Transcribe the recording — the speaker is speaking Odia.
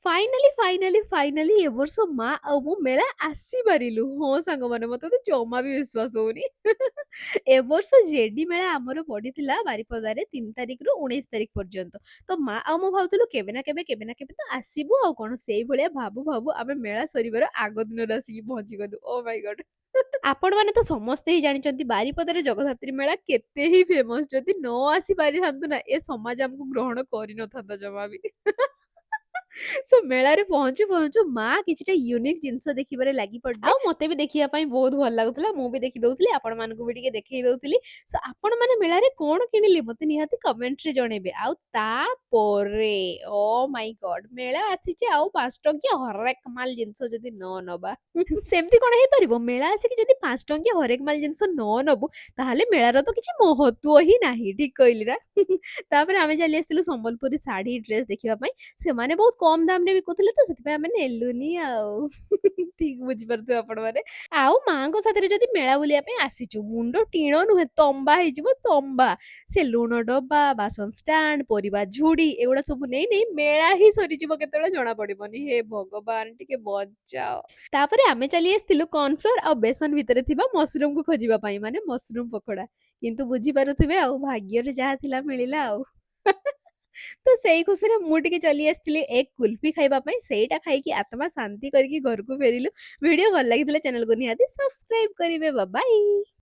ଫାଇନାଲି ଏ ବର୍ଷ ମା ଆଉ ମୁଁ ମେଳା ଆସିପାରିଲୁ। ହଁ ସାଙ୍ଗମାନେ ମତେ ତ ଜମା ବି ବିଶ୍ୱାସ ହଉନି। ଏ ବର୍ଷ ଜେଡି ମେଳା ଆମର ପଡିଥିଲା ବାରିପଦାରେ 3 ତାରିଖରୁ 19 ତାରିଖ ପର୍ଯ୍ୟନ୍ତ। ତ ମା ଆଉ ମୁଁ ଭାବୁଥିଲୁ କେବେ ନା କେବେ ତ ଆସିବୁ ଆଉ କଣ। ସେଇଭଳିଆ ଭାବୁ ଆମେ ମେଳା ସରିବାର ଆଗ ଦିନରେ ଆସିକି ପହଞ୍ଚିଗଲୁ। ଓହ୍ ମାଇ ଗଡ୍! ଆପଣମାନେ ତ ସମସ୍ତେ ହିଁ ଜାଣିଛନ୍ତି ବାରିପଦାରେ ଜଗଦ୍ଧାତ୍ରୀ ମେଳା କେତେ ହିଁ ଫେମସ୍। ଯଦି ନ ଆସି ପାରିଥାନ୍ତୁ ନା ଏ ସମାଜ ଆମକୁ ଗ୍ରହଣ କରିନଥାନ୍ତା ଜମା ବି। ମେଳାରେ ପହଞ୍ଚୁ ମା କିଛିଟା ୟୁନିକ୍ ଜିନିଷ ଦେଖିବାରେ ଲାଗି ପଡିଲେ। ଆଉ ମତେ ବି ଦେଖିବା ପାଇଁ ବହୁତ ଭଲ ଲାଗୁଥିଲା। ମୁଁ ବି ଦେଖି ଦଉଥିଲି। ଆପଣମାନଙ୍କୁ ବି ଟିକେ ଦେଖେଇ ଦଉଥିଲି। ଆପଣମାନେ ମେଳାରେ କଣ କିଣିଲେ ମତେ ନିହାତି କମେଣ୍ଟରେ ଜଣେଇବେ। ଆଉ ତାପରେ ଓହ୍ ମାଇ ଗଡ୍! ମେଳା ଆସିଛି ଆଉ ৳5 ହରେକ ମାଲ ଜିନିଷ ଯଦି ନ ନବା। ସେମିତି କଣ ହେଇପାରିବ? ମେଳା ଆସିକି ଯଦି ৳5 ହରେକ ମାଲ ଜିନିଷ ନ ନବୁ, ତାହେଲେ ମେଳାର ତ କିଛି ମହତ୍ତ୍ୱ ହିଁ ନାହିଁ। ଠିକ କହିଲି ନା? ତାପରେ ଆମେ ଚାଲି ଆସିଥିଲୁ ସମ୍ବଲପୁରୀ ଶାଢୀ ଡ୍ରେସ ଦେଖିବା ପାଇଁ। ସେମାନେ ବହୁତ କମ ଦାମରେ ବିକୁଥିଲେ ତ ସେଥିପାଇଁ ଆମେ ନେଲୁନି ଆଉ। ଠିକ ବୁଝିପାରୁଥିବେ ଆପଣମାନେ। ଆଉ ମାଙ୍କ ସାଥିରେ ଯଦି ମେଳା ବୁଲିବା ପାଇଁ ଆସିଛୁ, ମୁଣ୍ଡ ଟିଣ ନୁହେଁ ତମ୍ବା ହେଇଯିବ ତମ୍ବା। ସେ ଲୁଣ ଡବା, ବାସନ ଷ୍ଟାଣ୍ଡ, ପରିବା ଝୁଡି ଏଗୁଡା ସବୁ ନେଇ ମେଳା ହିଁ ସରିଯିବ କେତେବେଳେ ଜଣା ପଡିବନି। ହେ ଭଗବାନ ଟିକେ ବଞ୍ଚାଅ। ତାପରେ ଆମେ ଚାଲି ଆସିଥିଲୁ କର୍ଣ୍ଣଫ୍ଲୋର ଆଉ ବେସନ ଭିତରେ ଥିବା ମସରୁମକୁ ଖୋଜିବା ପାଇଁ ମାନେ ମସରୁମ ପକୋଡା। କିନ୍ତୁ ବୁଝିପାରୁଥିବେ ଆଉ ଭାଗ୍ୟରେ ଯାହା ଥିଲା ମିଳିଲା ଆଉ। ତ ସେଇ ଖୁସିରେ ମୁଁ ଟିକେ ଚାଲି ଆସିଥିଲି ଏଗ୍ କୁଲଫି ଖାଇବା ପାଇଁ। ସେଇଟା ଖାଇକି ଆତ୍ମା ଶାନ୍ତି କରିକି ଘରକୁ ଫେରିଲୁ। ଭିଡିଓ ଭଲ ଲାଗିଥିଲେ ଚ୍ୟାନେଲକୁ ନିହାତି ସବସ୍କ୍ରାଇବ କରିବେ। ବାଏ।